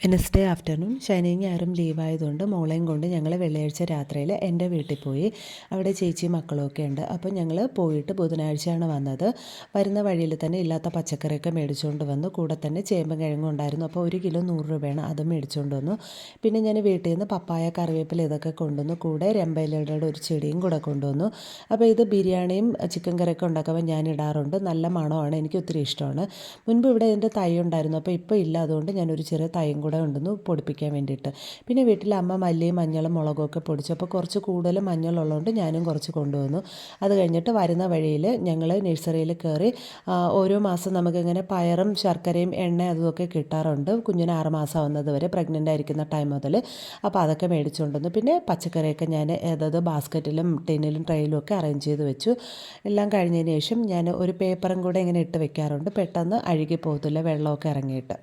Wednesday afternoon ശനിയും ഞായറും ലീവായതുകൊണ്ട് മോളെയും കൊണ്ട് ഞങ്ങൾ വെള്ളിയാഴ്ച രാത്രിയിൽ എൻ്റെ വീട്ടിൽ പോയി. അവിടെ ചേച്ചിയും മക്കളും ഒക്കെ ഉണ്ട്. അപ്പോൾ ഞങ്ങൾ പോയിട്ട് ബുധനാഴ്ചയാണ് വന്നത്. വരുന്ന വഴിയിൽ തന്നെ ഇല്ലാത്ത പച്ചക്കറിയൊക്കെ മേടിച്ചുകൊണ്ട് വന്നു. കൂടെ തന്നെ ചേമ്പും കിഴങ്ങും ഉണ്ടായിരുന്നു. അപ്പോൾ 1 കിലോ 100 രൂപയാണ്, അതും മേടിച്ചുകൊണ്ട് വന്നു. പിന്നെ ഞാൻ വീട്ടിൽ നിന്ന് പപ്പായ, കറിവേപ്പില ഇതൊക്കെ കൊണ്ടുവന്നു. കൂടെ രമ്പയിലയുടെ ഒരു ചെടിയും കൂടെ കൊണ്ടുവന്നു. അപ്പോൾ ഇത് ബിരിയാണിയും ചിക്കൻ കറിയൊക്കെ ഉണ്ടാക്കുമ്പോൾ ഞാൻ ഇടാറുണ്ട്. നല്ല മണമാണ്, എനിക്ക് ഒത്തിരി ഇഷ്ടമാണ്. മുൻപ് ഇവിടെ ഇതിൻ്റെ തൈ ഉണ്ടായിരുന്നു, അപ്പോൾ ഇപ്പോൾ ഇല്ല. അതുകൊണ്ട് ഞാനൊരു ചെറിയ തൈയും കൂടെ ഉണ്ടെന്ന് പൊടിപ്പിക്കാൻ വേണ്ടിയിട്ട്. പിന്നെ വീട്ടിൽ അമ്മ മല്ലിയും മഞ്ഞളും മുളകും ഒക്കെ പൊടിച്ചു. അപ്പോൾ കുറച്ച് കൂടുതൽ മഞ്ഞളുള്ളതുകൊണ്ട് ഞാനും കുറച്ച് കൊണ്ടുവന്നു. അത് കഴിഞ്ഞിട്ട് വരുന്ന വഴിയിൽ ഞങ്ങൾ നഴ്സറിയിൽ കയറി. ഓരോ മാസം നമുക്കിങ്ങനെ പയറും ശർക്കരയും എണ്ണ അതുമൊക്കെ കിട്ടാറുണ്ട്, കുഞ്ഞിന് 6 മാസം ആവുന്നത് വരെ, പ്രഗ്നൻ്റ് ആയിരിക്കുന്ന ടൈം മുതൽ. അപ്പോൾ അതൊക്കെ മേടിച്ചുകൊണ്ടുവന്നു. പിന്നെ പച്ചക്കറിയൊക്കെ ഞാൻ അതായത് ബാസ്ക്കറ്റിലും ടിന്നിലും ട്രെയിലും ഒക്കെ അറേഞ്ച് ചെയ്ത് വെച്ചു. എല്ലാം കഴിഞ്ഞതിന് ശേഷം ഞാൻ ഒരു പേപ്പറും കൂടെ ഇങ്ങനെ ഇട്ട് വെക്കാറുണ്ട്, പെട്ടെന്ന് അഴുകി പോകത്തില്ല വെള്ളമൊക്കെ ഇറങ്ങിയിട്ട്.